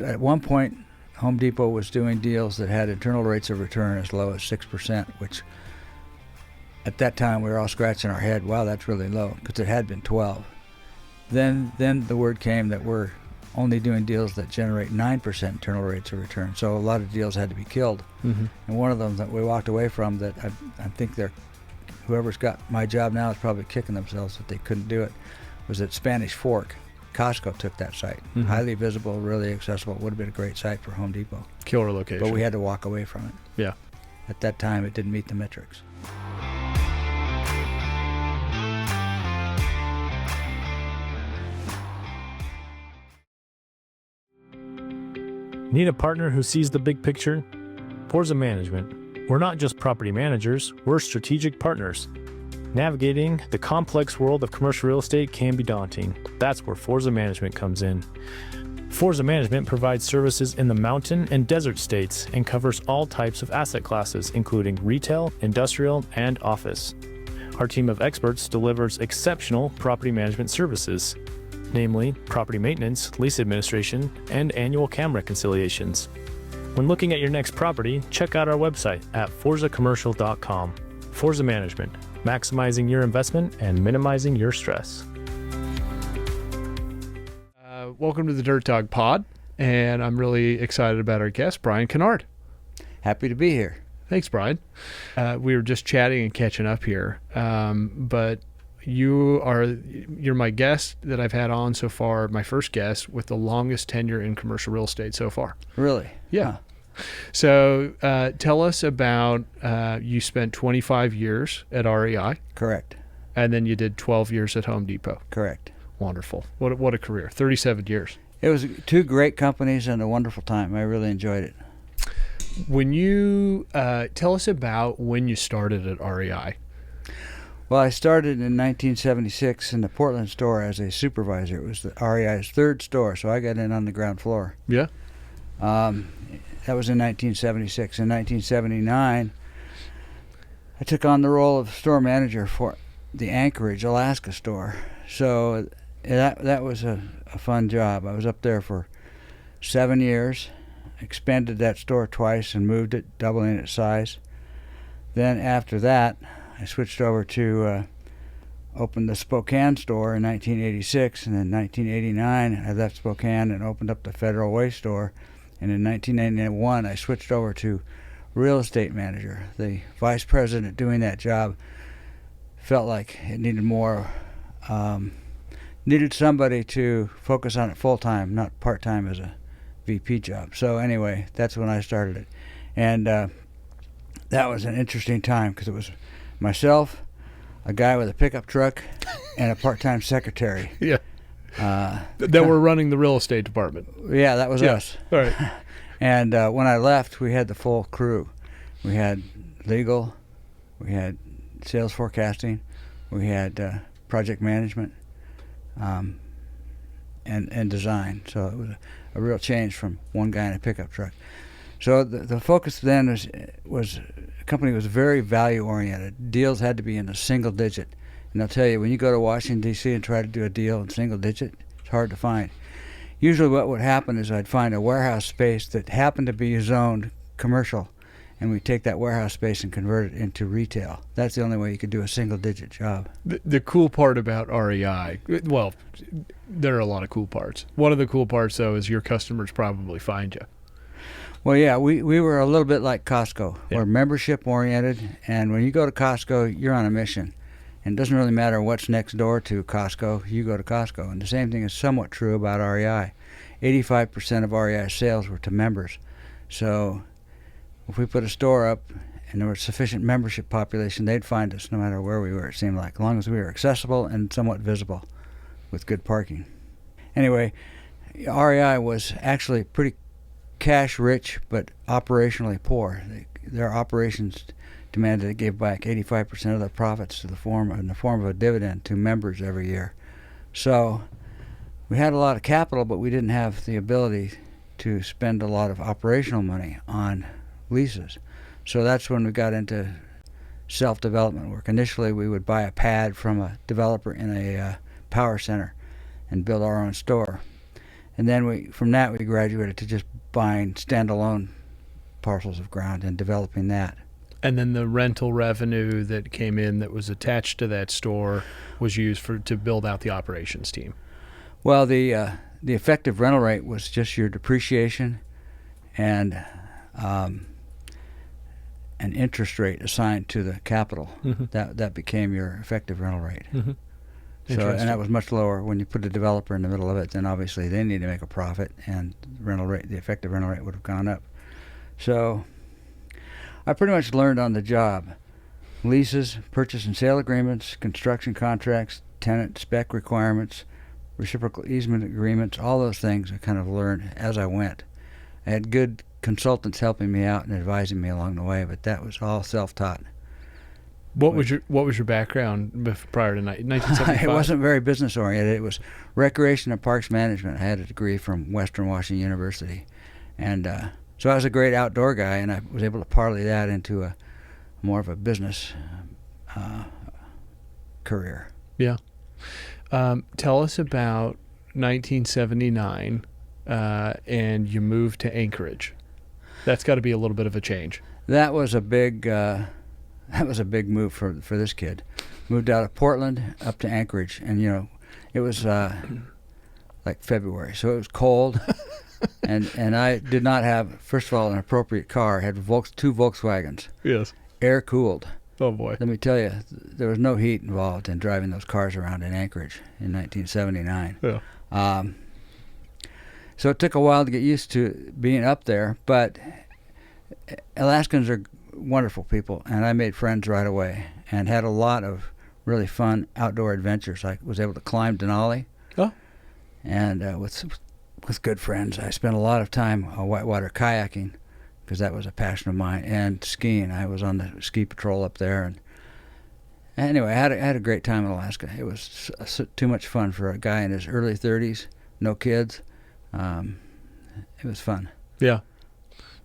At one point, Home Depot was doing deals that had internal rates of return as low as 6%, which at that time we were all scratching our head, wow, that's really low, because it had been 12. Then the word came that we're only doing deals that generate 9% internal rates of return. So a lot of deals had to be killed. Mm-hmm. And one of them that we walked away from that I think whoever's got my job now is probably kicking themselves that they couldn't do it, was at Spanish Fork. Costco took that site. Mm-hmm. Highly visible, really accessible. It would have been a great site for Home Depot. Killer location. But we had to walk away from it. Yeah. At that time, it didn't meet the metrics. Need a partner who sees the big picture? Forza Management. We're not just property managers, we're strategic partners. Navigating the complex world of commercial real estate can be daunting. That's where Forza Management comes in. Forza Management provides services in the mountain and desert states and covers all types of asset classes, including retail, industrial, and office. Our team of experts delivers exceptional property management services, namely property maintenance, lease administration, and annual CAM reconciliations. When looking at your next property, check out our website at forzacommercial.com. Forza Management, maximizing your investment and minimizing your stress. Welcome to the Dirt Dog Pod, and I'm really excited about our guest, Brian Cannard. Happy to be here. Thanks, Brian. We were just chatting and catching up here, but you're my guest that I've had on so far, my first guest with the longest tenure in commercial real estate so far. Really? Yeah. Huh. So tell us about, you spent 25 years at REI. Correct. And then you did 12 years at Home Depot. Correct. Wonderful. What a career. 37 years. It was two great companies and a wonderful time. I really enjoyed it. When you tell us about when you started at REI. Well, I started in 1976 in the Portland store as a supervisor. It was the REI's third store, so I got in on the ground floor. Yeah. That was in 1976. In 1979, I took on the role of store manager for the Anchorage, Alaska store. So that was a fun job. I was up there for 7 years, expanded that store twice and moved it, doubling its size. Then after that, I switched over to open the Spokane store in 1986, and in 1989 I left Spokane and opened up the Federal Way store, and in 1991 I switched over to real estate manager. The vice president doing that job felt like it needed more, needed somebody to focus on it full-time, not part-time as a VP job. So anyway, that's when I started it, and that was an interesting time because it was myself, a guy with a pickup truck, and a part-time secretary. Yeah. That were running the real estate department. Yeah, that was us. All right. And when I left, we had the full crew. We had legal, we had sales forecasting, we had project management, and design. So it was a real change from one guy in a pickup truck. So the focus then was the company was very value oriented. Deals had to be in a single digit. And I'll tell you, when you go to Washington, D.C. and try to do a deal in single digit, it's hard to find. Usually what would happen is I'd find a warehouse space that happened to be zoned commercial, and we'd take that warehouse space and convert it into retail. That's the only way you could do a single digit job. The cool part about REI, well, there are a lot of cool parts. One of the cool parts, though, is your customers probably find you. Well, yeah, we were a little bit like Costco. Yeah. We're membership oriented, and when you go to Costco, you're on a mission. And it doesn't really matter what's next door to Costco, you go to Costco. And the same thing is somewhat true about REI. 85% of REI sales were to members. So if we put a store up and there was sufficient membership population, they'd find us no matter where we were, it seemed like, as long as we were accessible and somewhat visible with good parking. Anyway, REI was actually pretty cash rich but operationally poor. Their operations demanded they gave back 85% of their profits in the form of a dividend to members every year. So we had a lot of capital, but we didn't have the ability to spend a lot of operational money on leases. So that's when we got into self-development work. Initially, we would buy a pad from a developer in a power center and build our own store. And then from that we graduated to just buying standalone parcels of ground and developing that. And then the rental revenue that came in that was attached to that store was used to build out the operations team. Well, the effective rental rate was just your depreciation and an interest rate assigned to the capital. That became your effective rental rate. So, and that was much lower. When you put a developer in the middle of it, then obviously they need to make a profit, and the effective rental rate would have gone up. So I pretty much learned on the job. Leases, purchase and sale agreements, construction contracts, tenant spec requirements, reciprocal easement agreements, all those things I kind of learned as I went. I had good consultants helping me out and advising me along the way, but that was all self-taught. What was your background prior to 1975? It wasn't very business oriented. It was recreation and parks management. I had a degree from Western Washington University, and so I was a great outdoor guy, and I was able to parlay that into a more of a business career. Yeah. Tell us about 1979, and you moved to Anchorage. That's got to be a little bit of a change. That was a big move for this kid. Moved out of Portland up to Anchorage, and it was like February, so it was cold. and I did not have, first of all, an appropriate car. I had two Volkswagens. Yes. Air Cooled. Oh boy. Let me tell you, there was no heat involved in driving those cars around in Anchorage in 1979. Yeah. So it took a while to get used to being up there, but Alaskans are wonderful people, and I made friends right away and had a lot of really fun outdoor adventures. I was able to climb Denali. Oh. And with good friends. I spent a lot of time whitewater kayaking because that was a passion of mine, and skiing. I was on the ski patrol up there, and anyway, I had a great time in Alaska. It was too much fun for a guy in his early 30s, no kids. It was fun. Yeah.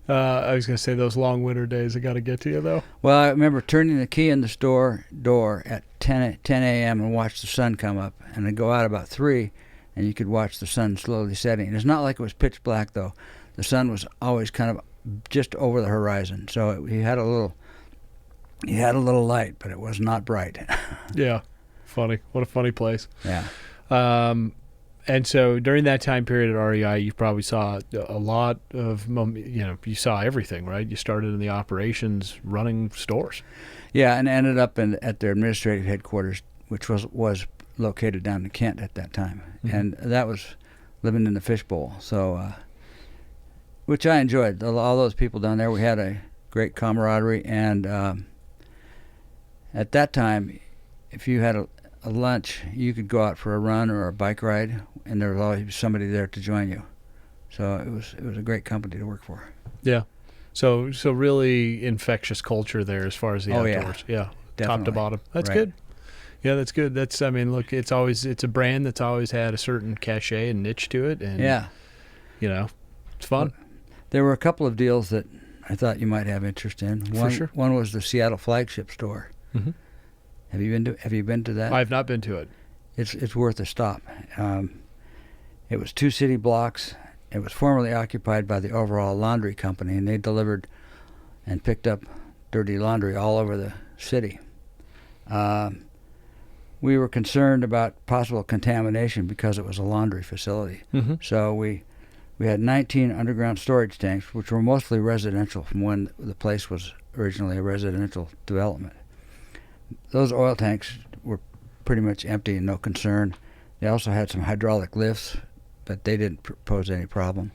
I was going to say those long winter days, I got to get to you, though. Well, I remember turning the key in the store door at 10 a.m. and watch the sun come up, and then go out about 3, and you could watch the sun slowly setting. It's not like it was pitch black, though. The sun was always kind of just over the horizon, so he had a little light, but it was not bright. Yeah. Funny. What a funny place. Yeah. And so during that time period at REI, you probably saw a lot of, you saw everything, right? You started in the operations running stores. Yeah, and ended up at their administrative headquarters, which was located down in Kent at that time. Mm-hmm. And that was living in the fishbowl. So, which I enjoyed. All those people down there, we had a great camaraderie. And at that time, if you had a lunch, you could go out for a run or a bike ride, and there was always somebody there to join you. So it was a great company to work for. Yeah. So really infectious culture there as far as the outdoors. Yeah. Definitely. Top to bottom. That's right. good. Yeah, that's good. Look, it's a brand that's always had a certain cachet and niche to it, and yeah, it's fun. There were a couple of deals that I thought you might have interest in. For sure. One was the Seattle flagship store. Mm-hmm. Have you been to that? I've not been to it. It's worth a stop. It was 2 city blocks. It was formerly occupied by the Overall Laundry Company, and they delivered and picked up dirty laundry all over the city. We were concerned about possible contamination because it was a laundry facility. Mm-hmm. So we had 19 underground storage tanks, which were mostly residential from when the place was originally a residential development. Those oil tanks were pretty much empty and no concern. They also had some hydraulic lifts, but they didn't pose any problem.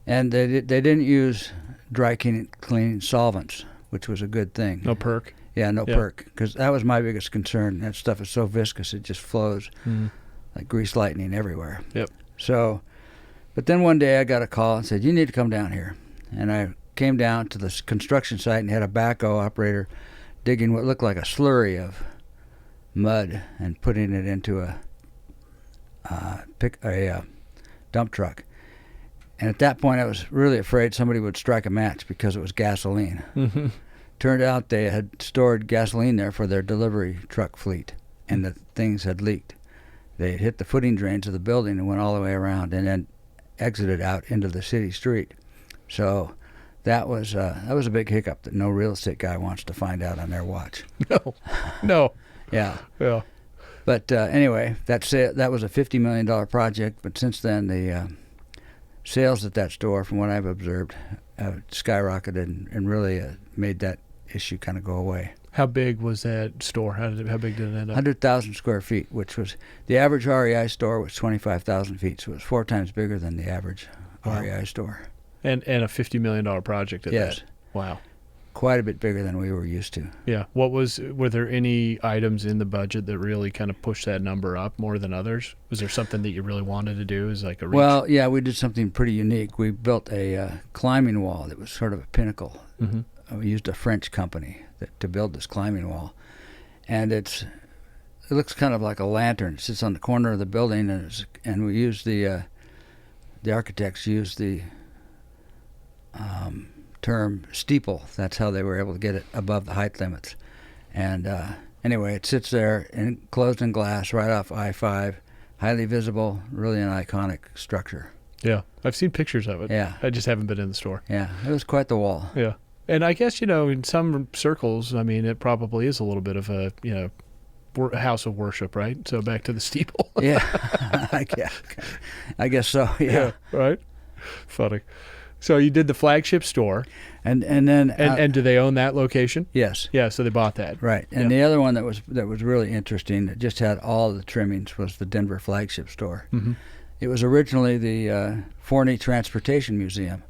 And they didn't use dry cleaning solvents, which was a good thing. No perk. Yeah, no perk, because that was my biggest concern. That stuff is so viscous, it just flows like grease lightning everywhere. Yep. So, but then one day I got a call and said, you need to come down here. And I came down to the construction site and had a backhoe operator digging what looked like a slurry of mud and putting it into a dump truck. And at that point, I was really afraid somebody would strike a match because it was gasoline. Mm-hmm. Turned out they had stored gasoline there for their delivery truck fleet, and the things had leaked. They had hit the footing drains of the building and went all the way around. And then exited out into the city street. So that was a big hiccup that no real estate guy wants to find out on their watch. No. Yeah. Yeah. But anyway, that was a $50 million project. But since then, the sales at that store, from what I've observed, skyrocketed and really made that issue kind of go away. How big was that store? How big did it end up? 100,000 square feet, which was the average REI store was 25,000 feet, so it was 4 times bigger than the average REI store. And a $50 million project at Yes. that. Wow. Quite a bit bigger than we were used to. Yeah. Were there any items in the budget that really kind of pushed that number up more than others? Was there something that you really wanted to do as like a reach? Well, yeah, we did something pretty unique. We built a climbing wall that was sort of a pinnacle. Mm-hmm. We used a French company to build this climbing wall, and it looks kind of like a lantern. It sits on the corner of the building, and we used the architects used the term steeple. That's how they were able to get it above the height limits. And anyway, it sits there enclosed in glass right off I-5, highly visible, really an iconic structure. Yeah. I've seen pictures of it. Yeah. I just haven't been in the store. Yeah, it was quite the wall. Yeah. And I guess, in some circles, I mean, it probably is a little bit of a, a house of worship, right? So back to the steeple. Yeah, I guess so. Yeah. Right. Funny. So you did the flagship store, and then and do they own that location? Yes. Yeah. So they bought that. Right. And the other one that was really interesting, that just had all the trimmings, was the Denver flagship store. Mm-hmm. It was originally the Forney Transportation Museum,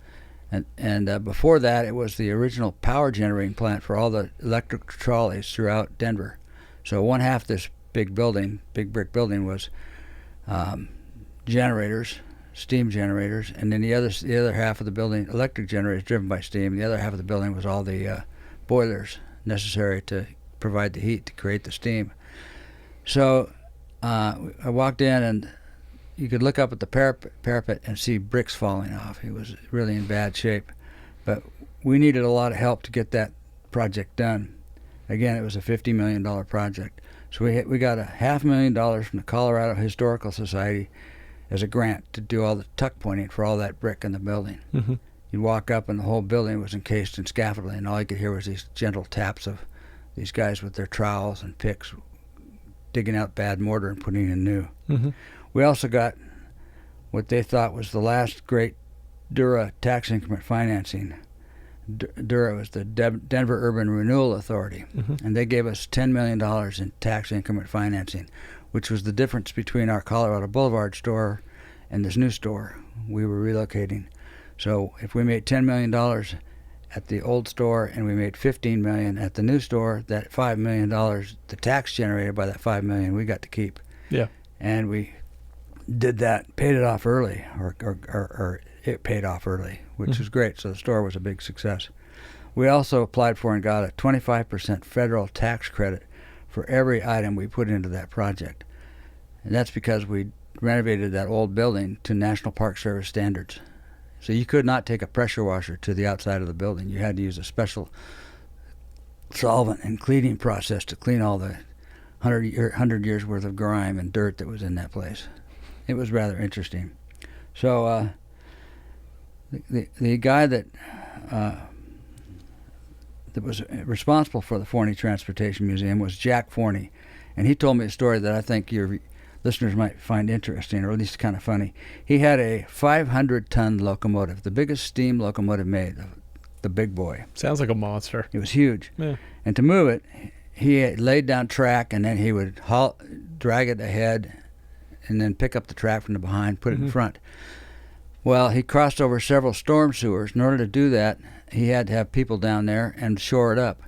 and before that, it was the original power generating plant for all the electric trolleys throughout Denver. So one half this big brick building, was generators, steam generators, and then the other half of the building, electric generators driven by steam. The other half of the building was all the boilers necessary to provide the heat to create the steam. So I walked in, and you could look up at the parapet and see bricks falling off. It was really in bad shape, but we needed a lot of help to get that project done. Again, it was a $50 million project. So we got $500,000 from the Colorado Historical Society as a grant to do all the tuck pointing for all that brick in the building. Mm-hmm. You'd walk up, and the whole building was encased in scaffolding, and all you could hear was these gentle taps of these guys with their trowels and picks digging out bad mortar and putting in new. Mm-hmm. We also got what they thought was the last great DURA tax increment financing. DURA was the Denver Urban Renewal Authority, mm-hmm. and they gave us $10 million in tax increment financing, which was the difference between our Colorado Boulevard store and this new store we were relocating. So if we made $10 million at the old store and we made $15 million at the new store, that $5 million, the tax generated by that $5 million, we got to keep. Yeah. And we did that, paid it off early, or it paid off early, which mm-hmm. was great. So the store was a big success. We also applied for and got a 25% federal tax credit for every item we put into that project. And that's because we renovated that old building to National Park Service standards. So you could not take a pressure washer to the outside of the building. You had to use a special solvent and cleaning process to clean all the 100 years worth of grime and dirt that was in that place. It was rather interesting. So the guy that was responsible for the Forney Transportation Museum was Jack Forney, and he told me a story that I think your listeners might find interesting, or at least kind of funny. He had a 500-ton locomotive, the biggest steam locomotive made, the big boy. Sounds like a monster. It was huge. Yeah. And to move it, he laid down track, and then he would drag it ahead and then pick up the track from the behind, put it mm-hmm. in front. Well, he crossed over several storm sewers. In order to do that, he had to have people down there and shore it up.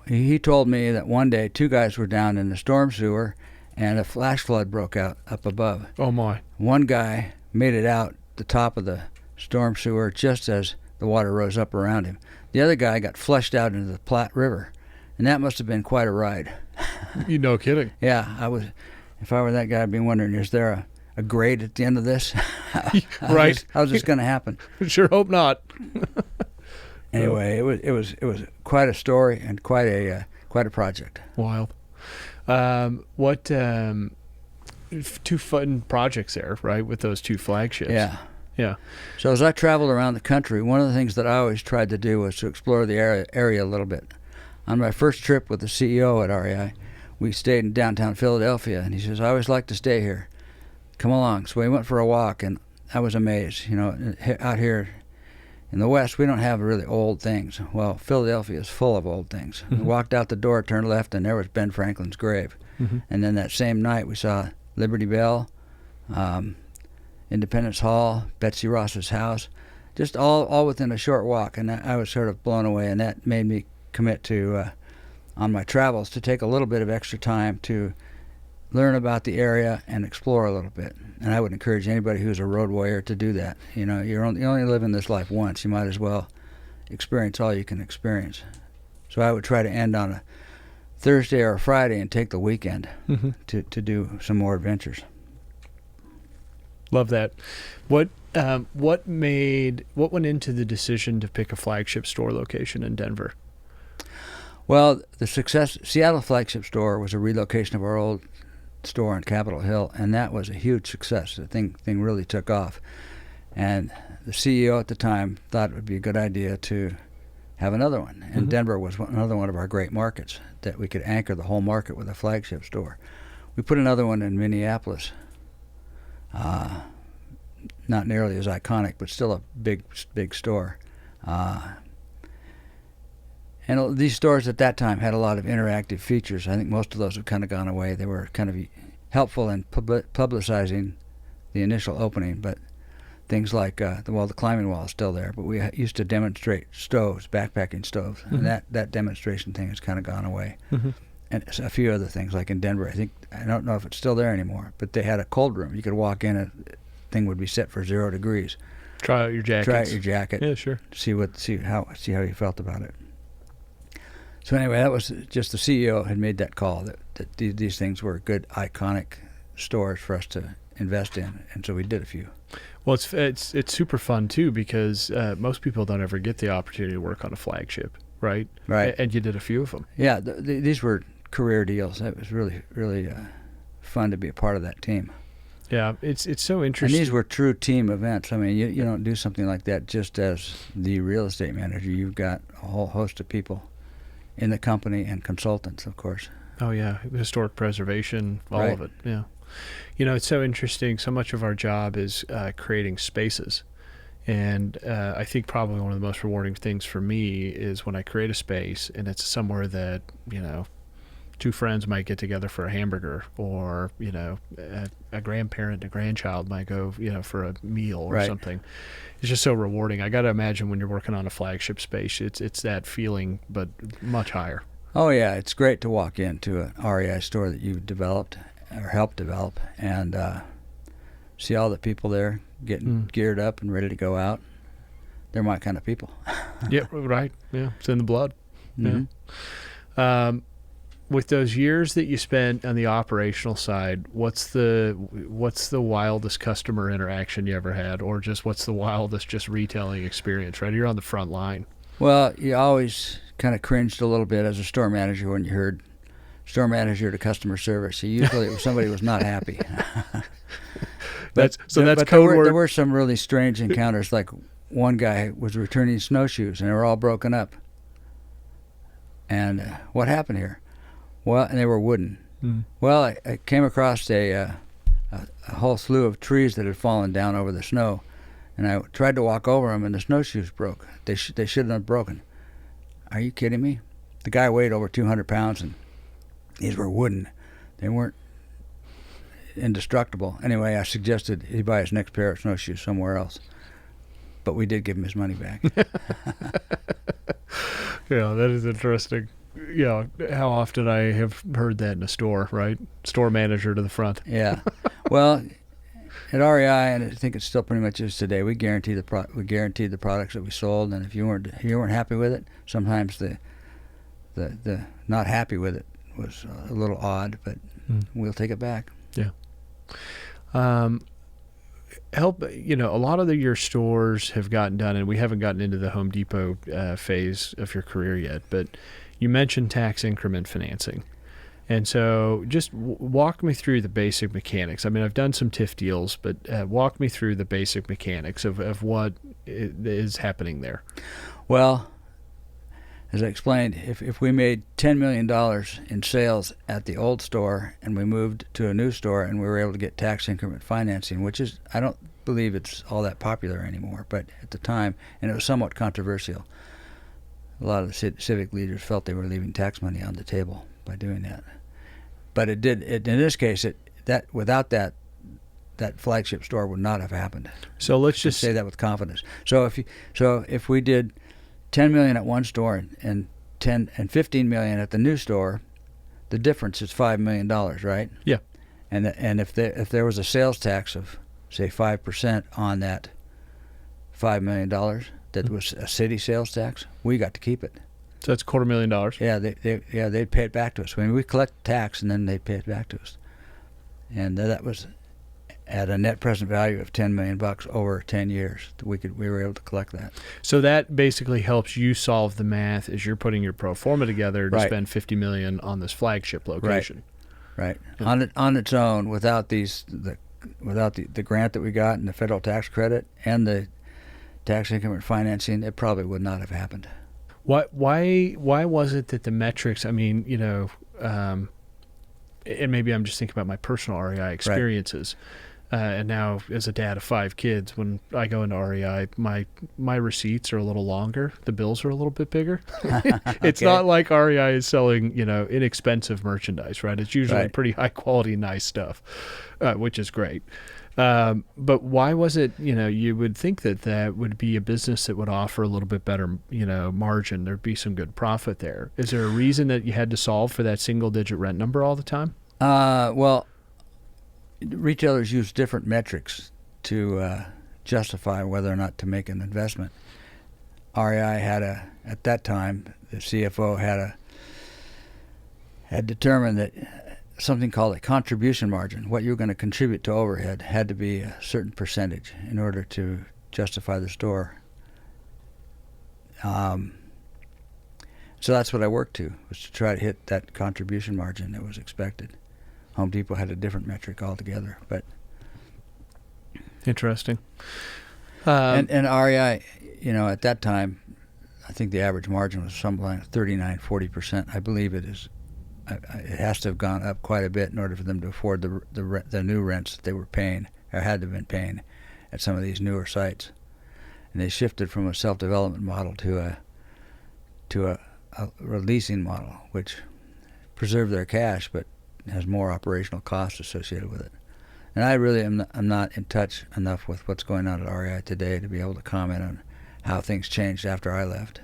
He told me that one day 2 guys were down in the storm sewer, and a flash flood broke out up above. Oh, my. One guy made it out the top of the storm sewer just as the water rose up around him. The other guy got flushed out into the Platte River, and that must have been quite a ride. You no kidding. Yeah, if I were that guy, I'd be wondering, is there a grade at the end of this? Right. How's this going to happen? Sure hope not. Anyway, it was quite a story and quite a project. Wild. What 2 fun projects there, right? With those 2 flagships. Yeah. Yeah. So as I traveled around the country, one of the things that I always tried to do was to explore the area a little bit. On my first trip with the CEO at REI, we stayed in downtown Philadelphia, and he says, I always like to stay here. Come along. So we went for a walk, and I was amazed. You know, out here in the West, we don't have really old things. Well, Philadelphia is full of old things. We walked out the door, turned left, and there was Ben Franklin's grave. And then that same night, we saw Liberty Bell, Independence Hall, Betsy Ross's house, just all within a short walk. And I was sort of blown away, and that made me commit to, on my travels, to take a little bit of extra time to learn about the area and explore a little bit. And I would encourage anybody who's a road warrior to do that. You know, you only live in this life once. You might as well experience all you can experience. So I would try to end on a Thursday or a Friday and take the weekend to do some more adventures. Love that. What went into the decision to pick a flagship store location in Denver? Well, the Seattle flagship store was a relocation of our old store on Capitol Hill, and that was a huge success. The thing really took off. And the CEO at the time thought it would be a good idea to have another one. And Denver was another one of our great markets that we could anchor the whole market with a flagship store. We put another one in Minneapolis. Not nearly as iconic, but still a big store. And these stores at that time had a lot of interactive features. I think most of those have kind of gone away. They were kind of helpful in publicizing the initial opening, but things like the climbing wall is still there. But we used to demonstrate stoves, backpacking stoves, and that demonstration thing has kind of gone away. And a few other things, like in Denver. I don't know if it's still there anymore, but they had a cold room. You could walk in, and the thing would be set for 0 degrees. Try out your jacket. Try out your jacket. Yeah, sure. See how you felt about it. So anyway, that was just the CEO had made that call that these things were good, iconic stores for us to invest in, and so we did a few. Well, it's super fun too, because most people don't ever get the opportunity to work on a flagship, right? Right. And you did a few of them. Yeah, these were career deals. It was really fun to be a part of that team. Yeah, it's so interesting. And these were true team events. I mean, you don't do something like that just as the real estate manager. You've got a whole host of people in the company and consultants, of course. Oh, yeah. Historic preservation, all of it. Yeah. You know, it's so interesting. So much of our job is creating spaces. And I think probably one of the most rewarding things for me is when I create a space and it's somewhere that, you know, two friends might get together for a hamburger, or, you know, a grandparent and a grandchild might go, you know, for a meal or something. It's just so rewarding. I got to imagine when you're working on a flagship space, it's that feeling, but much higher. Oh, yeah. It's great to walk into an REI store that you've developed or helped develop and see all the people there getting geared up and ready to go out. They're my kind of people. Yeah, right. Yeah, it's in the blood. Mm-hmm. Yeah. With those years that you spent on the operational side, what's the wildest customer interaction you ever had, or just what's the wildest just retailing experience? Right, you're on the front line. Well, you always kind of cringed a little bit as a store manager when you heard store manager to customer service. Usually, it was somebody was not happy. That's code word. There were some really strange encounters. Like one guy was returning snowshoes, and they were all broken up. And what happened here? Well, and they were wooden. Well, I came across a whole slew of trees that had fallen down over the snow, and I tried to walk over them, and the snowshoes broke. They shouldn't have broken. Are you kidding me? The guy weighed over 200 pounds, and these were wooden. They weren't indestructible. Anyway, I suggested he buy his next pair of snowshoes somewhere else, but we did give him his money back. Yeah, that is interesting. Yeah, how often I have heard that in a store, right? Store manager to the front. Yeah. Well, at REI, and I think it still pretty much is today, we guaranteed the products that we sold, and if you weren't happy with it, sometimes the not happy with it was a little odd, but we'll take it back. Yeah. A lot of your stores have gotten done, and we haven't gotten into the Home Depot phase of your career yet, but you mentioned tax increment financing. And so just walk me through the basic mechanics. I mean, I've done some TIF deals, but walk me through the basic mechanics of what is happening there. Well, as I explained, if we made $10 million in sales at the old store and we moved to a new store and we were able to get tax increment financing, which is, I don't believe it's all that popular anymore, but at the time, and it was somewhat controversial, a lot of the civic leaders felt they were leaving tax money on the table by doing that. But in this case, without that flagship store would not have happened. So let's just say that with confidence. So if we did $10 million at one store and $15 million at the new store, the difference is $5 million, right? Yeah. And if there was a sales tax of say 5% on that $5 million that was a city sales tax, we got to keep it. So that's $250,000. Yeah, they'd pay it back to us. I mean, we collect tax and then they'd pay it back to us, and that was at a net present value of $10 million over 10 years. We were able to collect that. So that basically helps you solve the math as you're putting your pro forma together to spend $50 million on this flagship location. Right. On its own, without the grant that we got and the federal tax credit and the tax increment financing, it probably would not have happened. Why was it that the metrics, I mean, and maybe I'm just thinking about my personal REI experiences. And now as a dad of 5 kids, when I go into REI, my receipts are a little longer. The bills are a little bit bigger. It's not like REI is selling, inexpensive merchandise, right? It's usually pretty high quality, nice stuff, which is great. But why was it, you would think that would be a business that would offer a little bit better, margin. There'd be some good profit there. Is there a reason that you had to solve for that single digit rent number all the time? Well, retailers use different metrics to justify whether or not to make an investment. REI at that time, the CFO had determined that something called a contribution margin, what you were going to contribute to overhead, had to be a certain percentage in order to justify the store. So that's what I worked to, was to try to hit that contribution margin that was expected. Home Depot had a different metric altogether, but interesting. And REI, at that time, I think the average margin was something like 39-40%. I believe it is. It has to have gone up quite a bit in order for them to afford the new rents that they were paying, or had to have been paying, at some of these newer sites. And they shifted from a self-development model to a leasing model, which preserved their cash but has more operational costs associated with it. And I really am not in touch enough with what's going on at REI today to be able to comment on how things changed after I left.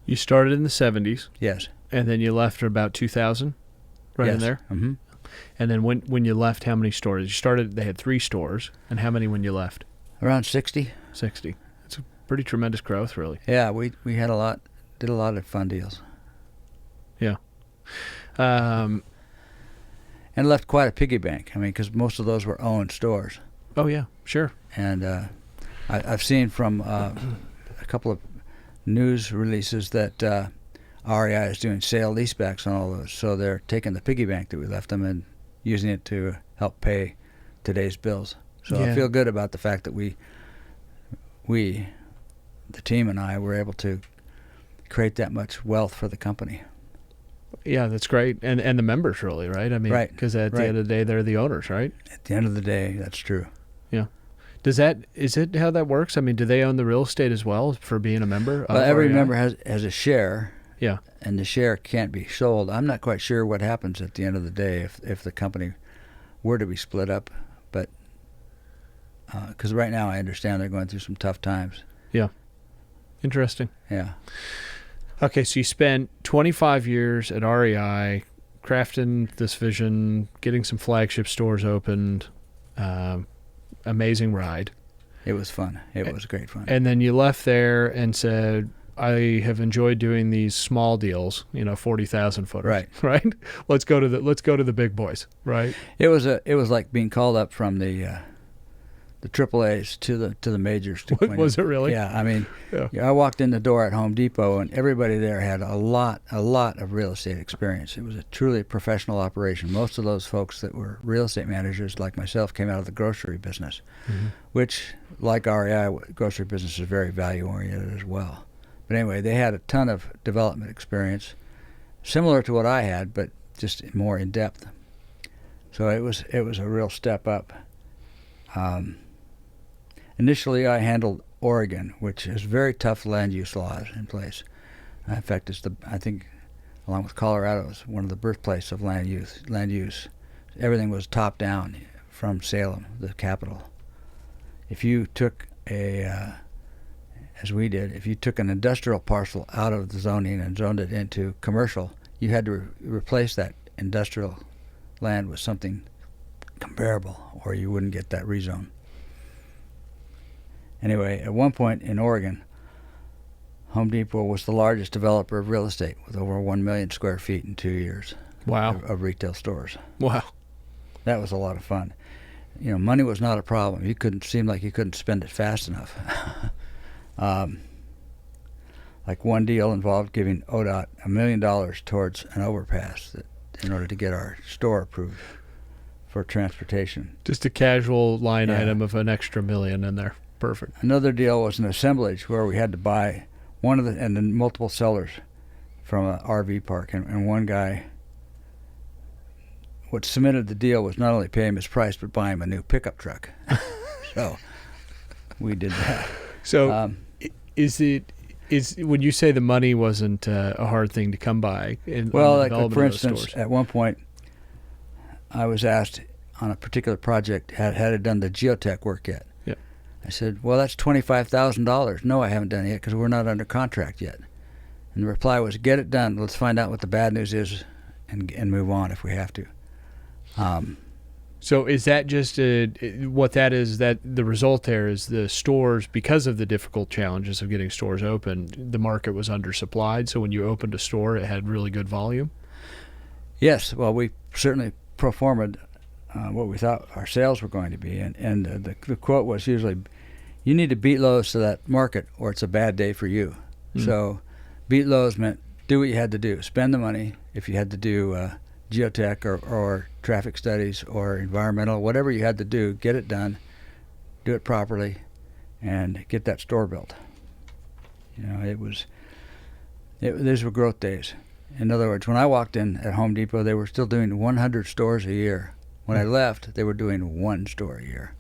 You started in the 70s. Yes. And then you left at about 2000, in there? Mm-hmm. And then when you left, how many stores? You started, they had 3 stores. And how many when you left? Around 60. 60. That's a pretty tremendous growth, really. Yeah, we had did a lot of fun deals. Yeah. And left quite a piggy bank. I mean, because most of those were owned stores. Oh, yeah, sure. And I've seen from a couple of news releases that REI is doing sale leasebacks on all those. So they're taking the piggy bank that we left them and using it to help pay today's bills. So I feel good about the fact that we, the team and I, were able to create that much wealth for the company. Yeah, that's great. And the members, really, right? I mean, because at the end of the day, they're the owners, right? At the end of the day, that's true. Yeah. Is it how that works? I mean, do they own the real estate as well for being a member? Well, every member has a share. Yeah. And the share can't be sold. I'm not quite sure what happens at the end of the day if the company were to be split up, but because right now I understand they're going through some tough times. Yeah. Interesting. Yeah. Okay, so you spent 25 years at REI crafting this vision, getting some flagship stores opened. Amazing ride. It was fun. It was great fun. And then you left there and said, I have enjoyed doing these small deals, 40,000 footers. Right. Let's go to the big boys. Right. It was like being called up from the the AAAs to the majors. Was it really? Yeah, I mean, Yeah. I walked in the door at Home Depot, and everybody there had a lot of real estate experience. It was a truly professional operation. Most of those folks that were real estate managers, like myself, came out of the grocery business, which, like REI, grocery business is very value-oriented as well. But anyway, they had a ton of development experience, similar to what I had, but just more in depth. So it was a real step up. Initially, I handled Oregon, which has very tough land use laws in place. In fact, I think, along with Colorado, it's one of the birthplaces of land use. Everything was top down from Salem, the capital. If you took as we did, if you took an industrial parcel out of the zoning and zoned it into commercial, you had to replace that industrial land with something comparable, or you wouldn't get that rezone. Anyway, at one point in Oregon, Home Depot was the largest developer of real estate with over 1 million square feet in 2 years. Wow. Of retail stores. Wow. That was a lot of fun. Money was not a problem. Seemed like you couldn't spend it fast enough. Like one deal involved giving ODOT $1 million towards an overpass in order to get our store approved for transportation. Just a casual line item of an extra $1 million in there. Perfect. Another deal was an assemblage where we had to buy and then multiple sellers from an RV park, and one guy, what cemented the deal was not only pay him his price but buy him a new pickup truck. So we did that. So is when you say the money wasn't a hard thing to come by? For instance, at one point, I was asked on a particular project, had I done the geotech work yet? Yeah. I said, well, that's $25,000. No, I haven't done it yet because we're not under contract yet. And the reply was, get it done. Let's find out what the bad news is and move on if we have to. So is that just what that is, that the result there is the stores, because of the difficult challenges of getting stores open, the market was undersupplied, so when you opened a store, it had really good volume? Yes. Well, we certainly pro-formed what we thought our sales were going to be. And the quote was usually, you need to beat Lowe's to that market or it's a bad day for you. So beat Lowe's meant do what you had to do. Spend the money if you had to do geotech or traffic studies or environmental, whatever you had to do, get it done, do it properly, and get that store built. These were growth days. In other words, when I walked in at Home Depot, they were still doing 100 stores a year. When I left, they were doing 1 store a year.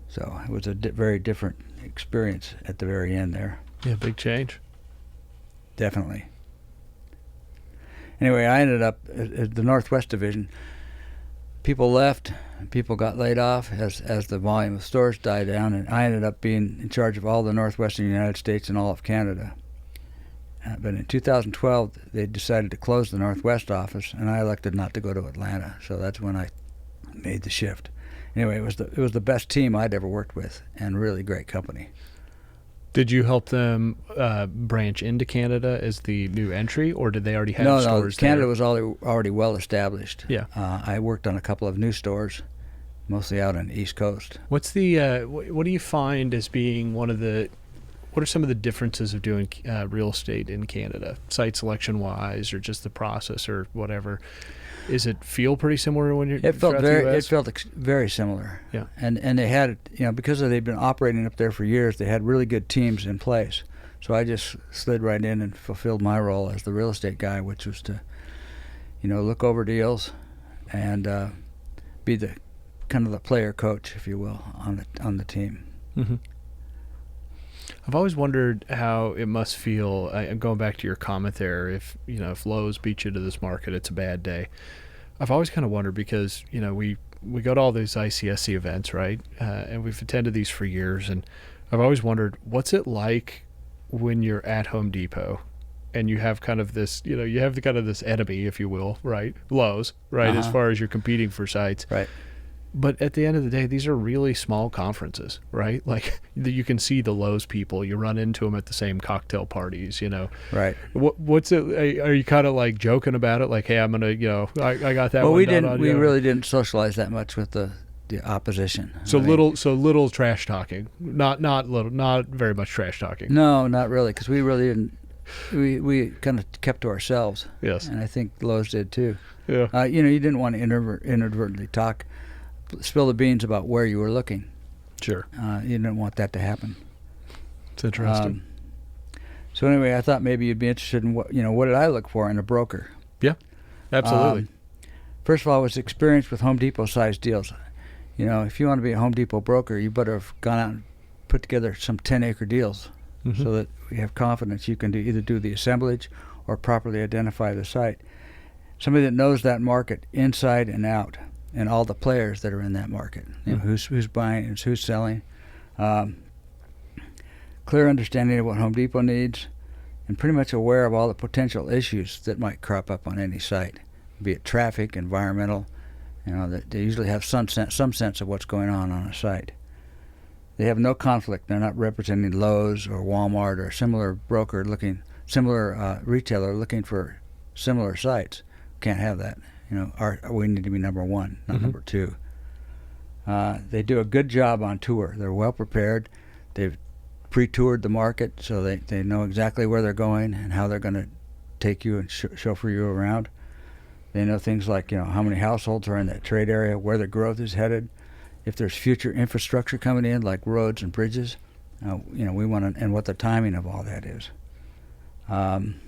So it was a very different experience at the very end there. Yeah, big change. Definitely. Anyway, I ended up at the Northwest Division. People left, people got laid off as the volume of stores died down, and I ended up being in charge of all the Northwestern United States and all of Canada. But in 2012, they decided to close the Northwest office, and I elected not to go to Atlanta. So that's when I made the shift. Anyway, it was the best team I'd ever worked with, and really great company. Did you help them branch into Canada as the new entry, or did they already have stores there? No, Canada was already well established. Yeah. I worked on a couple of new stores, mostly out on the East Coast. What's the what do you find as being what are some of the differences of doing real estate in Canada, site selection wise, or just the process or whatever? Is it feel pretty similar when you're? It felt very similar. Yeah. And they had, because they'd been operating up there for years, they had really good teams in place. So I just slid right in and fulfilled my role as the real estate guy, which was to, look over deals, and be the kind of the player coach, if you will, on the team. Mm-hmm. I've always wondered how it must feel. I'm going back to your comment there. If Lowe's beat you to this market, it's a bad day. I've always kind of wondered because we go to all these ICSC events, right? And we've attended these for years, and I've always wondered what's it like when you're at Home Depot and you have kind of this, you have kind of this enemy, if you will, right? Lowe's, right? As far as you're competing for sites, right? But at the end of the day, these are really small conferences, right? Like you can see the Lowe's people. You run into them at the same cocktail parties, Right. What's it? Are you kind of like joking about it? Like, hey, I'm gonna, I got that. Well, one we really didn't socialize that much with the the opposition. So I mean, little trash talking. Not very much trash talking. No, not really, because we really didn't. We kind of kept to ourselves. Yes. And I think Lowe's did too. Yeah. You didn't want to inadvertently spill the beans about where you were looking. Sure. You didn't want that to happen. It's interesting. So anyway, I thought maybe you'd be interested in what did I look for in a broker? Yeah. Absolutely. First of all, I was experienced with Home Depot sized deals. If you want to be a Home Depot broker, you better have gone out and put together some 10-acre deals so that we have confidence you can either do the assemblage or properly identify the site. Somebody that knows that market inside and out, and all the players that are in that market. Who's buying and who's selling. Clear understanding of what Home Depot needs, and pretty much aware of all the potential issues that might crop up on any site, be it traffic, environmental. That they usually have some sense of what's going on a site. They have no conflict. They're not representing Lowe's or Walmart or similar retailer looking for similar sites. Can't have that. We need to be number one, not number two. They do a good job on tour. They're well prepared. They've pre-toured the market, so they know exactly where they're going and how they're going to take you and chauffeur you around. They know things like how many households are in that trade area, where the growth is headed, if there's future infrastructure coming in like roads and bridges. We want to, and what the timing of all that is. And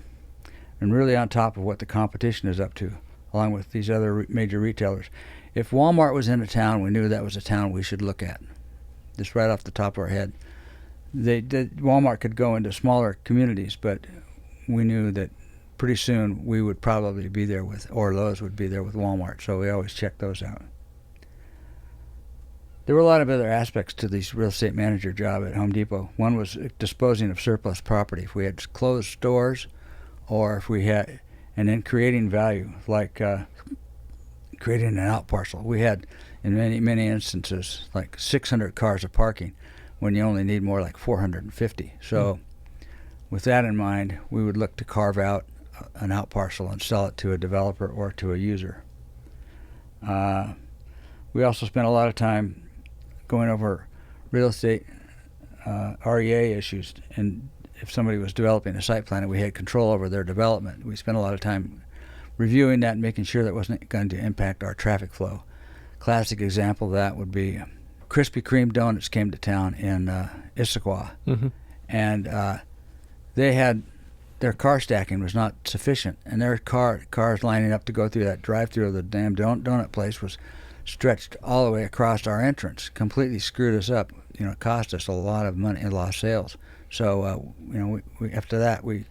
really on top of what the competition is up to, along with these other major retailers. If Walmart was in a town, we knew that was a town we should look at, just right off the top of our head. Walmart could go into smaller communities, but we knew that pretty soon we would probably be there or Lowe's would be there with Walmart, so we always checked those out. There were a lot of other aspects to this real estate manager job at Home Depot. One was disposing of surplus property. If we had closed stores, or if we had, and then creating value, like creating an out parcel. We had, in many instances, like 600 cars of parking when you only need more like 450. So with that in mind, we would look to carve out an out parcel and sell it to a developer or to a user. We also spent a lot of time going over real estate REA issues, and if somebody was developing a site plan and we had control over their development, we spent a lot of time reviewing that and making sure that wasn't going to impact our traffic flow. Classic example of that would be Krispy Kreme donuts came to town in Issaquah, and they had their car stacking was not sufficient, and their cars lining up to go through that drive-through of the damn donut place was stretched all the way across our entrance. Completely screwed us up. It cost us a lot of money and lost sales. So we after that we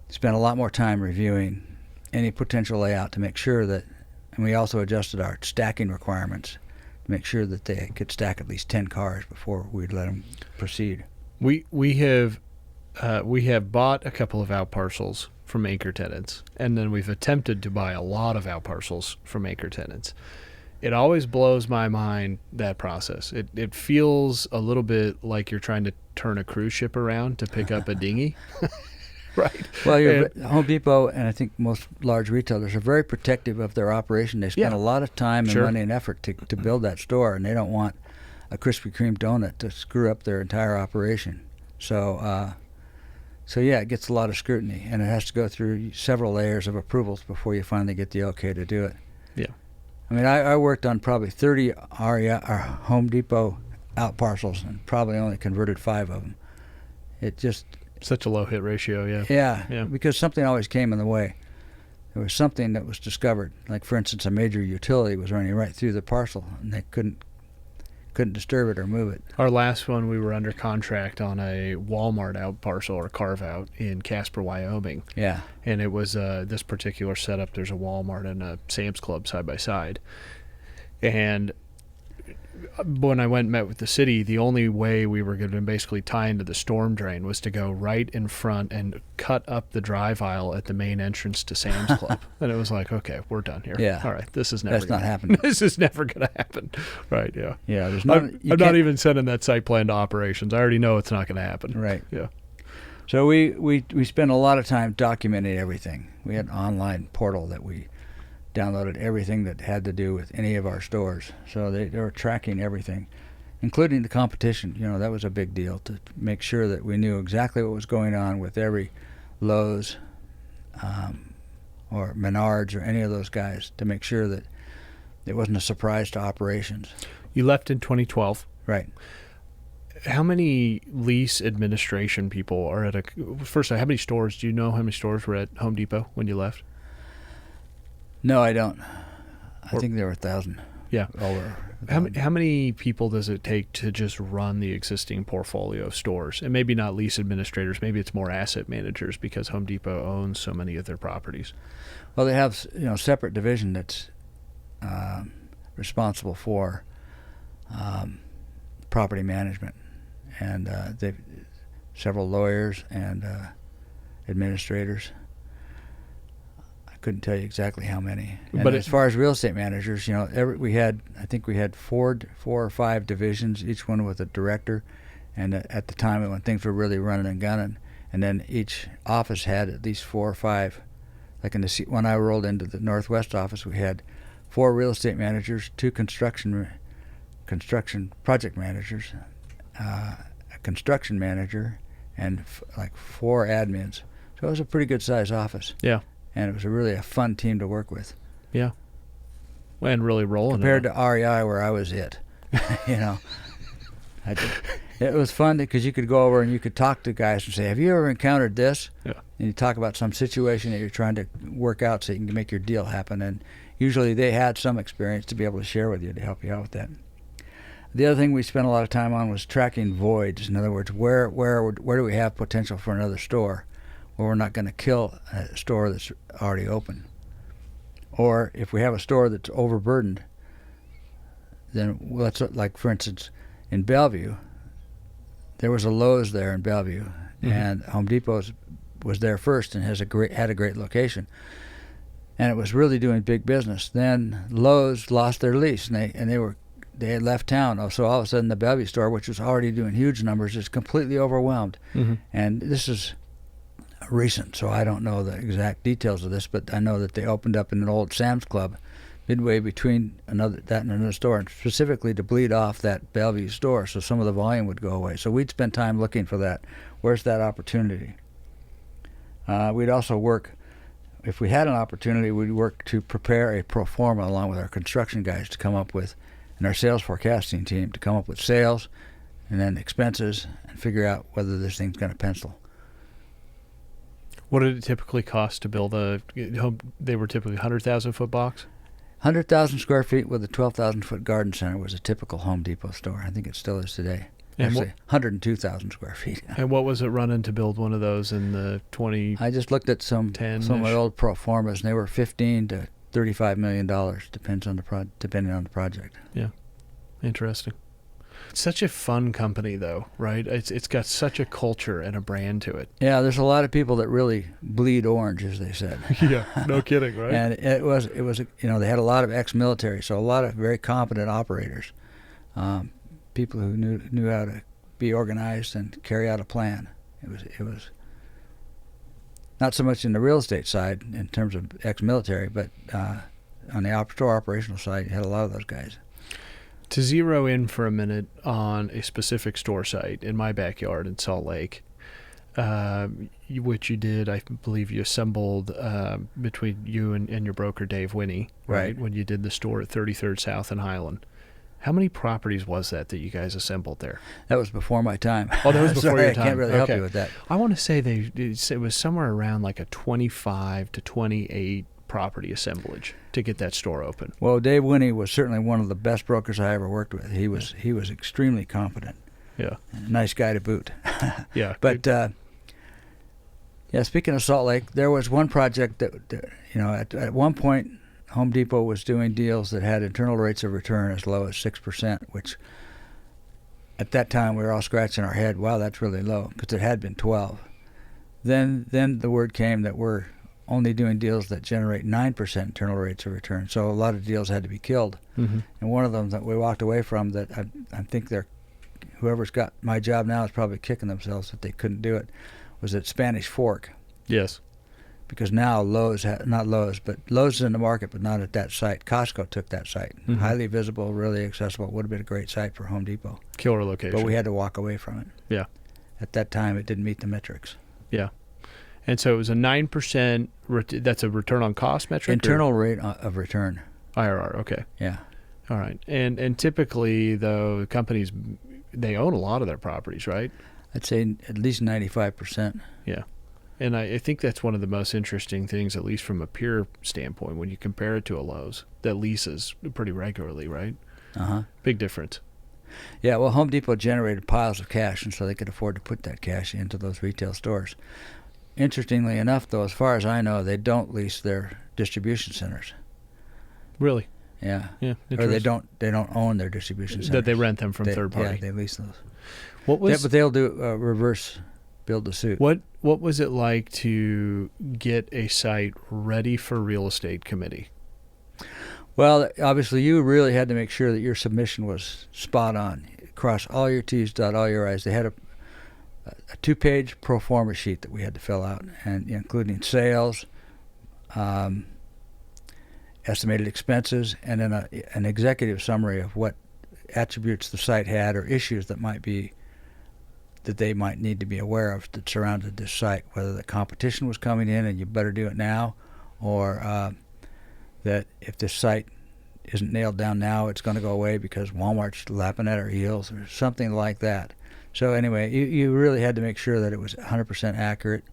spent a lot more time reviewing any potential layout to make sure that, and we also adjusted our stacking requirements to make sure that they could stack at least 10 cars before we'd let them proceed. We have bought a couple of out parcels from anchor tenants, and then we've attempted to buy a lot of out parcels from anchor tenants. It always blows my mind, that process. It feels a little bit like you're trying to turn a cruise ship around to pick up a dinghy. Right. Well, Home Depot and I think most large retailers are very protective of their operation. They spend a lot of time and money and effort to build that store, and they don't want a Krispy Kreme donut to screw up their entire operation. So it gets a lot of scrutiny, and it has to go through several layers of approvals before you finally get the okay to do it. Yeah. I mean, I worked on probably 30 Home Depot out parcels and probably only converted 5 of them. It just... Such a low hit ratio, yeah. Yeah, because something always came in the way. There was something that was discovered. Like, for instance, a major utility was running right through the parcel, and they couldn't disturb it or move it. Our last one, we were under contract on a Walmart out parcel or carve out in Casper, Wyoming. Yeah. And it was this particular setup. There's a Walmart and a Sam's Club side by side. And when I went and met with the city, the only way we were going to basically tie into the storm drain was to go right in front and cut up the drive aisle at the main entrance to Sam's Club. And it was like, okay, we're done here. Yeah. All right, this is never That's not happening. This is never going to happen. Right, yeah. Yeah, I'm not even sending that site plan to operations. I already know it's not going to happen. Right. Yeah. So we spent a lot of time documenting everything. We had an online portal that we downloaded everything that had to do with any of our stores. So they were tracking everything, including the competition. You know, that was a big deal to make sure that we knew exactly what was going on with every Lowe's or Menards or any of those guys, to make sure that it wasn't a surprise to operations. You left in 2012. Right. How many lease administration people are at first, how many stores, do you know how many stores were at Home Depot when you left? No, I don't. I think there were 1,000. Yeah. Over. How many people does it take to just run the existing portfolio of stores? And maybe not lease administrators, maybe it's more asset managers, because Home Depot owns so many of their properties. Well, they have, you know, separate division that's responsible for property management, and they've several lawyers and administrators. I couldn't tell you exactly how many. But as far as real estate managers, you know, I think we had four or five divisions, each one with a director, and at the time when things were really running and gunning, and then each office had at least 4 or 5. Like when I rolled into the Northwest office, we had 4 real estate managers, 2 construction project managers, a construction manager, and like 4 admins. So it was a pretty good sized office. Yeah. And it was really a fun team to work with. Yeah. And really rolling. Compared to REI, where I was it. You know. It was fun because you could go over and you could talk to guys and say, have you ever encountered this? Yeah. And you talk about some situation that you're trying to work out so you can make your deal happen. And usually they had some experience to be able to share with you to help you out with that. The other thing we spent a lot of time on was tracking voids. In other words, where do we have potential for another store where we're not going to kill a store that's already open? Or if we have a store that's overburdened, then let's, like for instance, in Bellevue, there was a Lowe's there in Bellevue, mm-hmm. and Home Depot was there first and had a great location, and it was really doing big business. Then Lowe's lost their lease, and they had left town. So all of a sudden, the Bellevue store, which was already doing huge numbers, is completely overwhelmed. Mm-hmm. And this is recent, so I don't know the exact details of this, but I know that they opened up in an old Sam's Club midway between that and another store, and specifically to bleed off that Bellevue store so some of the volume would go away. So we'd spend time looking for that. Where's that opportunity? We'd also work, if we had an opportunity, we'd work to prepare a pro forma along with our construction guys to come up with, and our sales forecasting team to come up with sales and then expenses and figure out whether this thing's going to pencil. What did it typically cost to build they were typically 100,000 foot box? 100,000 square feet with a 12,000 foot garden center was a typical Home Depot store. I think it still is today. And actually, 102,000 square feet. And what was it running to build one of those in the 20? I just looked at some of my old pro formas, and they were $15 to $35 million, depending on the project. Yeah, interesting. It's such a fun company, though, right? It's got such a culture and a brand to it. Yeah, there's a lot of people that really bleed orange, as they said. Yeah, no kidding, right? And it was you know, they had a lot of ex-military, so a lot of very competent operators, people who knew how to be organized and carry out a plan. It was not so much in the real estate side in terms of ex-military, but on the store operational side, you had a lot of those guys. To zero in for a minute on a specific store site in my backyard in Salt Lake, which you did, I believe you assembled between you and your broker, Dave Winnie, right? When you did the store at 33rd South and Highland. How many properties was that you guys assembled there? That was before my time. Oh, that was before your time. I can't really help you with that. I want to say it was somewhere around like a 25 to 28 property assemblage to get that store open. Well, Dave Winnie was certainly one of the best brokers I ever worked with. He was extremely competent. Yeah. Nice guy to boot. Yeah. But speaking of Salt Lake, there was one project that you know, at one point Home Depot was doing deals that had internal rates of return as low as 6%, which at that time we were all scratching our head. Wow, that's really low, because it had been 12. Then the word came that we're only doing deals that generate 9% internal rates of return. So a lot of deals had to be killed. Mm-hmm. And one of them that we walked away from that I think whoever's got my job now is probably kicking themselves that they couldn't do it, was at Spanish Fork. Yes. because now Lowe's is in the market, but not at that site. Costco took that site. Highly visible, really accessible. Would have been a great site for Home Depot. Killer location. But we had to walk away from it. Yeah. At that time, it didn't meet the metrics. Yeah. And so it was a 9%, that's a return on cost metric? Internal rate of return. IRR, okay. Yeah. All right. And typically, though, companies, they own a lot of their properties, right? I'd say at least 95%. Yeah. And I think that's one of the most interesting things, at least from a peer standpoint, when you compare it to a Lowe's that leases pretty regularly, right? Uh-huh. Big difference. Yeah, well, Home Depot generated piles of cash, and so they could afford to put that cash into those retail stores. Interestingly enough, though, as far as I know, they don't lease their distribution centers. Really? Yeah. Yeah. Or they don't own their distribution centers. That they rent them from third party. Yeah, they lease those. But they'll do reverse build to suit. What was it like to get a site ready for real estate committee? Well, obviously, you really had to make sure that your submission was spot on. Cross all your T's, dot all your I's. They had a 2-page pro forma sheet that we had to fill out, and including sales, estimated expenses, and then an executive summary of what attributes the site had or issues that they might need to be aware of that surrounded this site, whether the competition was coming in and you better do it now, or that if this site isn't nailed down now, it's going to go away because Walmart's lapping at our heels or something like that. So anyway, you really had to make sure that it was 100% accurate,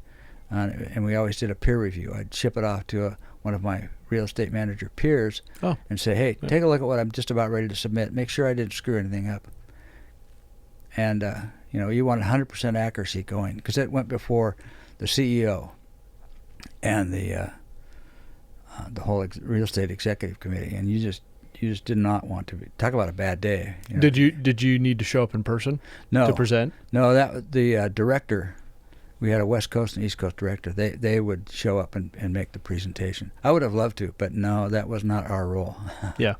and we always did a peer review. I'd ship it off to one of my real estate manager peers and say, hey, take a look at what I'm just about ready to submit. Make sure I didn't screw anything up. And, you want 100% accuracy going, because it went before the CEO and the whole real estate executive committee, and you just did not want to talk about a bad day. Did you need to show up in person? No. To present? No, that the director. We had a West Coast and East Coast director. They would show up and make the presentation. I would have loved to, but no, that was not our role. Yeah.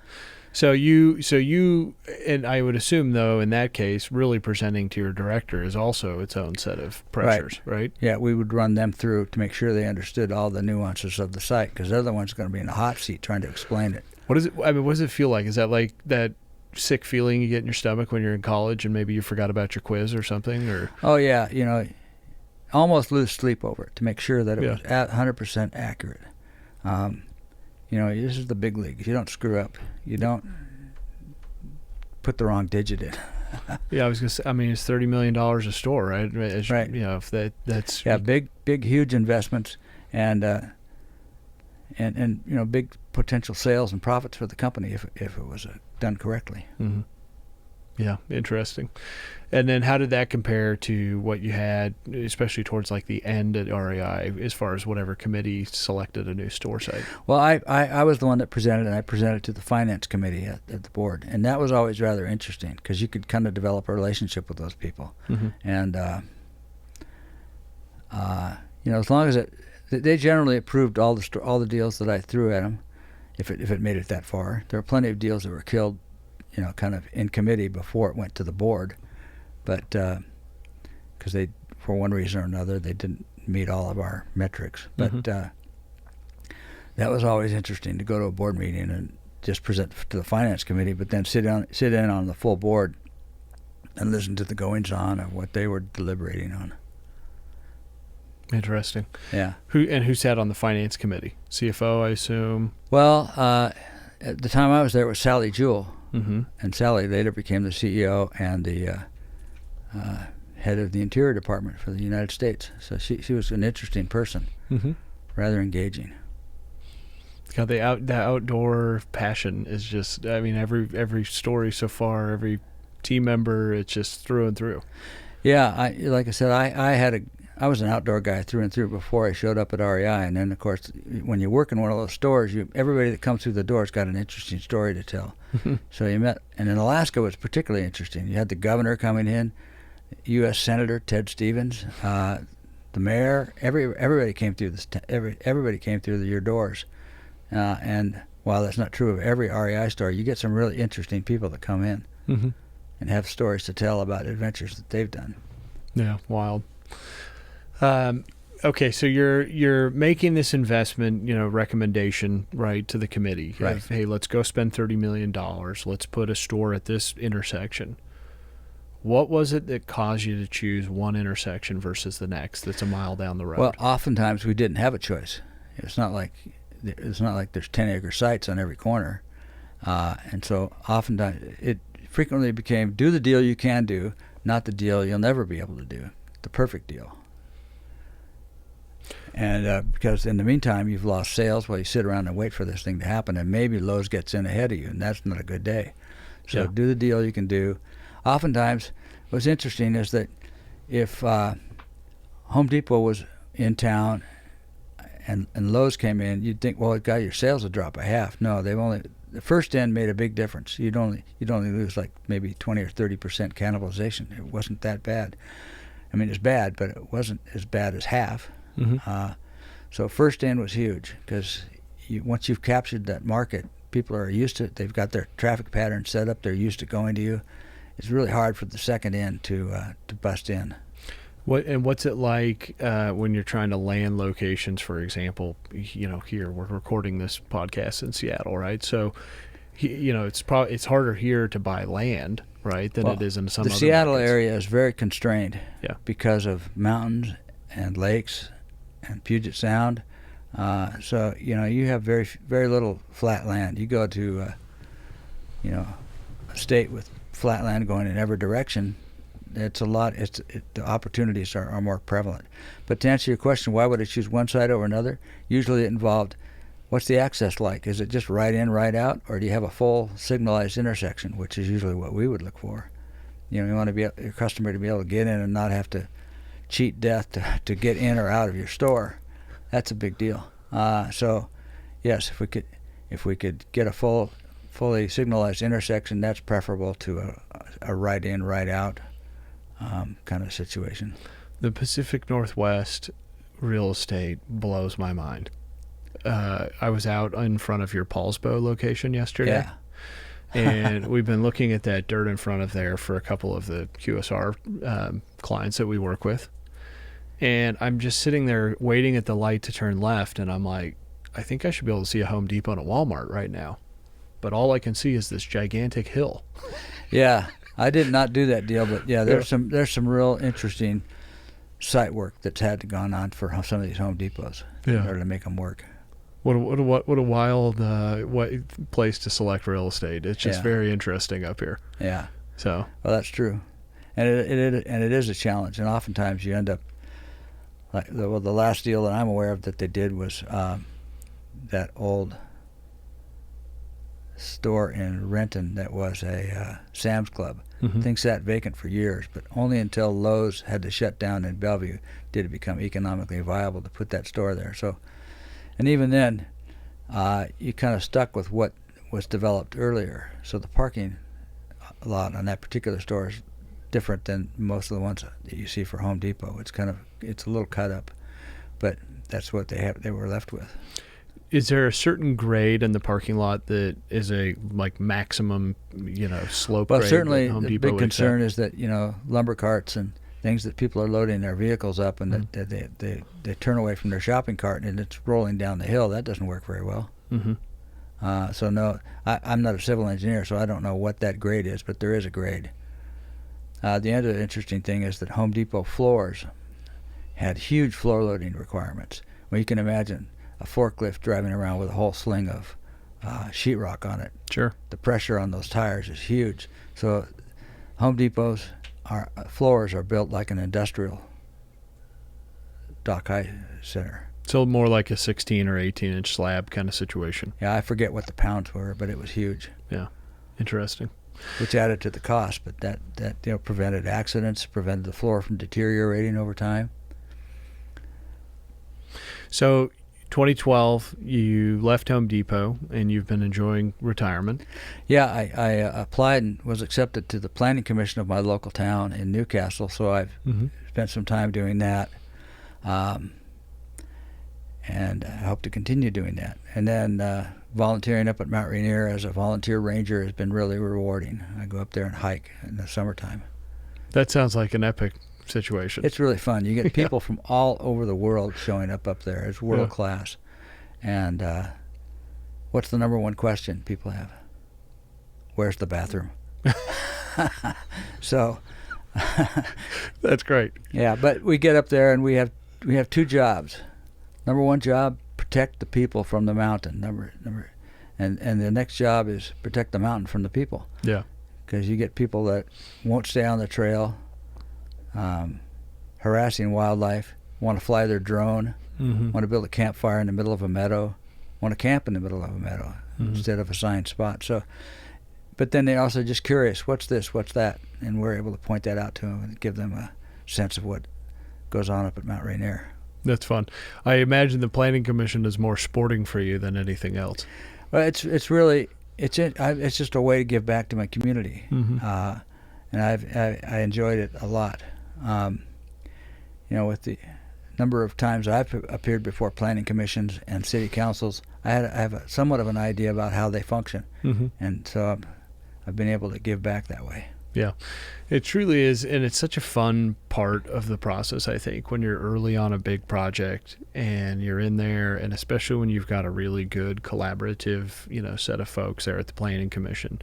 So you, and I would assume, though, in that case, really presenting to your director is also its own set of pressures, right? Yeah, we would run them through to make sure they understood all the nuances of the site, because they're the ones going to be in the hot seat trying to explain it. What does it feel like? Is that like that sick feeling you get in your stomach when you're in college and maybe you forgot about your quiz or something? Or oh yeah, almost lose sleep over it to make sure that it was 100% accurate. This is the big leagues. You don't screw up. You don't put the wrong digit in. Yeah, I was gonna say. I mean, it's $30 million a store, right? Right. If that's big, huge investments, and big potential sales and profits for the company if it was done correctly. Mm-hmm. Yeah, interesting. And then how did that compare to what you had, especially towards like the end at REI, as far as whatever committee selected a new store site? Well, I was the one that presented, and I presented to the finance committee at the board, and that was always rather interesting because you could kind of develop a relationship with those people. Mm-hmm. And as long as they generally approved all the deals that I threw at them, if it made it that far. There were plenty of deals that were killed, kind of in committee before it went to the board, but because they, for one reason or another, they didn't meet all of our metrics. But that was always interesting to go to a board meeting and just present to the finance committee, but then sit in on the full board and listen to the goings on of what they were deliberating on. Interesting. Yeah. Who sat on the finance committee? CFO, I assume. Well, at the time I was there, it was Sally Jewell. Mm-hmm. And Sally later became the CEO and the head of the Interior Department for the United States. So she was an interesting person, rather engaging. God, the outdoor passion is just, I mean, every story so far, every team member, it's just through and through. Yeah, like I said, I was an outdoor guy through and through before I showed up at REI, and then of course when you work in one of those stores, everybody that comes through the door's got an interesting story to tell. So you met, and in Alaska it was particularly interesting. You had the governor coming in, U.S. Senator Ted Stevens, the mayor. Everybody came through everybody came through your doors, and while that's not true of every REI store, you get some really interesting people that come in and have stories to tell about adventures that they've done. Yeah, wild. okay, so you're making this investment, recommendation, right, to the committee. Right. Of, hey, let's go spend $30 million. Let's put a store at this intersection. What was it that caused you to choose one intersection versus the next that's a mile down the road? Well, oftentimes we didn't have a choice. It's not like there's 10-acre sites on every corner, and so oftentimes it frequently became do the deal you can do, not the deal you'll never be able to do, the perfect deal. And because in the meantime you've lost sales while you sit around and wait for this thing to happen, and maybe Lowe's gets in ahead of you, and that's not a good day. So do the deal you can do. Oftentimes, what's interesting is that if Home Depot was in town and Lowe's came in, you'd think, well, your sales would drop by half. No, the first end made a big difference. You'd only lose like maybe 20 or 30% cannibalization. It wasn't that bad. I mean, it's bad, but it wasn't as bad as half. Mm-hmm. So first end was huge because once you've captured that market, people are used to it. They've got their traffic pattern set up. They're used to going to you. It's really hard for the second end to bust in. What's it like when you're trying to land locations? For example, here we're recording this podcast in Seattle, right? So, it's harder here to buy land, right, than it is in some. The other Seattle markets. area is very constrained, because of mountains and lakes and Puget Sound. So you have very very little flat land. You go to a state with flat land going in every direction. It's a lot. The opportunities are more prevalent. But to answer your question, why would I choose one side over another? Usually it involved, what's the access like? Is it just right in, right out, or do you have a full signalized intersection, which is usually what we would look for. You want your customer to be able to get in and not have to cheat death to get in or out of your store. That's a big deal. So, yes, if we could get a fully signalized intersection, that's preferable to a right in, right out kind of situation. The Pacific Northwest real estate blows my mind. I was out in front of your Paulsbo location yesterday. Yeah. And we've been looking at that dirt in front of there for a couple of the QSR clients that we work with. And I'm just sitting there waiting at the light to turn left, and I'm like, I think I should be able to see a Home Depot and a Walmart right now. But all I can see is this gigantic hill. Yeah, I did not do that deal, but there's some real interesting site work that's had to gone on for some of these Home Depots in order to make them work. What a wild place to select real estate. It's just very interesting up here. Yeah. So. Well, that's true, and it is a challenge, and oftentimes you end up like the last deal that I'm aware of that they did was that old store in Renton that was a Sam's Club. Mm-hmm. Things sat vacant for years, but only until Lowe's had to shut down in Bellevue did it become economically viable to put that store there. So, and even then, you kind of stuck with what was developed earlier. So the parking lot on that particular store is different than most of the ones that you see for Home Depot. It's a little cut up, but that's what they were left with. Is there a certain grade in the parking lot that is a maximum, slope grade? Well, certainly that Home the Depot big would concern accept? is that lumber carts and things that people are loading their vehicles up and that they turn away from their shopping cart and it's rolling down the hill. That doesn't work very well. Mm-hmm. So no, I'm not a civil engineer, so I don't know what that grade is, but there is a grade. The other interesting thing is that Home Depot floors had huge floor loading requirements. Well, you can imagine a forklift driving around with a whole sling of sheetrock on it. Sure. The pressure on those tires is huge. So Home Depot's floors are built like an industrial dock high center. So more like a 16 or 18-inch slab kind of situation. Yeah, I forget what the pounds were, but it was huge. Yeah, interesting. Which added to the cost, but that prevented accidents, prevented the floor from deteriorating over time. So 2012, you left Home Depot, and you've been enjoying retirement. Yeah, I applied and was accepted to the planning commission of my local town in Newcastle, so I've spent some time doing that. And I hope to continue doing that. And then volunteering up at Mount Rainier as a volunteer ranger has been really rewarding. I go up there and hike in the summertime. That sounds like an epic situation. It's really fun. You get people from all over the world showing up there. It's world class. And what's the number one question people have? Where's the bathroom? So That's great. yeah, but we get up there and we have two jobs. Number one job, protect the people from the mountain. And the next job is protect the mountain from the people. Yeah. Because you get people that won't stay on the trail, harassing wildlife, want to fly their drone, want to build a campfire in the middle of a meadow, want to camp in the middle of a meadow instead of assigned spot. So, but then they're also just curious, what's this, what's that? And we're able to point that out to them and give them a sense of what goes on up at Mount Rainier. That's fun. I imagine the Planning Commission is more sporting for you than anything else. Well, it's just a way to give back to my community, and I enjoyed it a lot. With the number of times I've appeared before planning commissions and city councils, I have somewhat of an idea about how they function, and so I've been able to give back that way. Yeah, it truly is, and it's such a fun part of the process, I think, when you're early on a big project and you're in there, and especially when you've got a really good collaborative, set of folks there at the Planning Commission.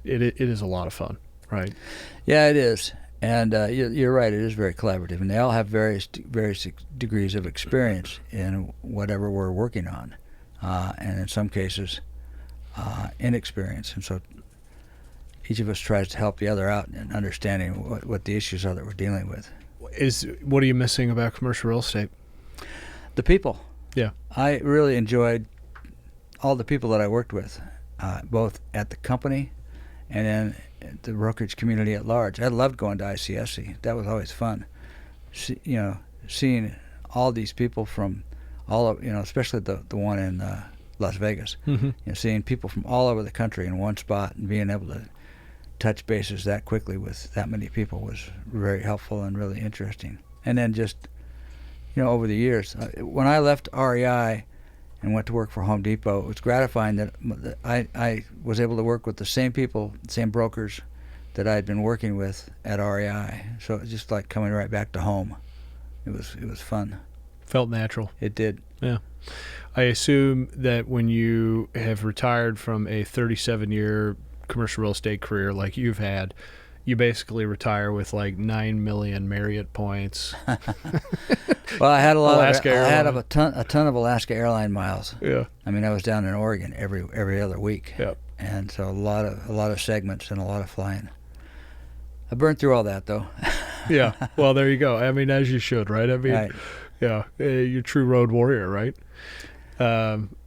It is a lot of fun, right? Yeah, it is, and you're right, it is very collaborative, and they all have various degrees of experience in whatever we're working on, and in some cases, inexperience, and so each of us tries to help the other out in understanding what the issues are that we're dealing with. What are you missing about commercial real estate? The people. Yeah. I really enjoyed all the people that I worked with, both at the company and then the brokerage community at large. I loved going to ICSC. That was always fun. Seeing all these people from all of, especially the one in Las Vegas. Seeing people from all over the country in one spot and being able to touch bases that quickly with that many people was very helpful and really interesting. And then just, over the years, when I left REI and went to work for Home Depot, it was gratifying that I was able to work with the same people, same brokers that I had been working with at REI. So it was just like coming right back to home. It was fun. Felt natural. It did. Yeah. I assume that when you have retired from a 37-year commercial real estate career like you've had, you basically retire with like 9 million Marriott points. Well, I had a ton of Alaska airline miles. Yeah. I mean, I was down in Oregon every other week. Yep. And so a lot of segments and a lot of flying. I burned through all that though. Yeah. Well, there you go. I mean, as you should, right? I mean, right. Yeah, you're a true road warrior, right?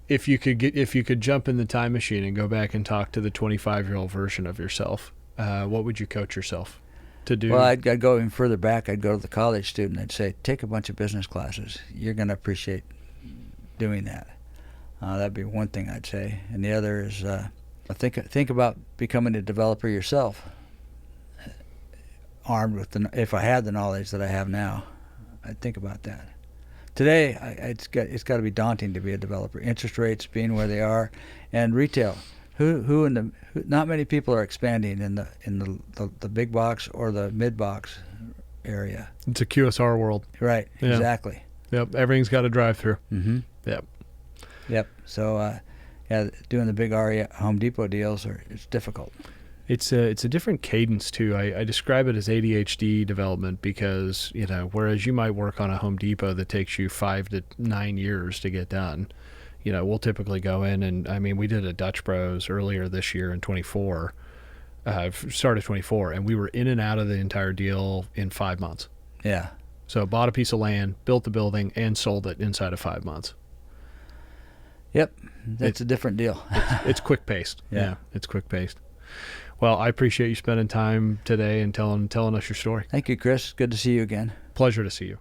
If you could jump in the time machine and go back and talk to the 25-year-old version of yourself, what would you coach yourself to do? Well, I'd go even further back. I'd go to the college student. I'd say, take a bunch of business classes. You're going to appreciate doing that. That'd be one thing I'd say. And the other is think about becoming a developer yourself, armed with if I had the knowledge that I have now. I'd think about that. Today, it's got to be daunting to be a developer. Interest rates being where they are, and retail. Not many people are expanding in the big box or the mid box area. It's a QSR world. Right. Yeah. Exactly. Yep. Everything's got a drive-through. Mm-hmm. Yep. Yep. So, doing the big REI Home Depot deals it's difficult. It's a different cadence too. I describe it as ADHD development because, whereas you might work on a Home Depot that takes you 5 to 9 years to get done, we'll typically go in and, we did a Dutch Bros earlier this year in 24, started 24, and we were in and out of the entire deal in 5 months. Yeah. So bought a piece of land, built the building, and sold it inside of 5 months. Yep. That's a different deal. It's quick paced. Yeah. It's quick paced. Well, I appreciate you spending time today and telling us your story. Thank you, Chris. Good to see you again. Pleasure to see you.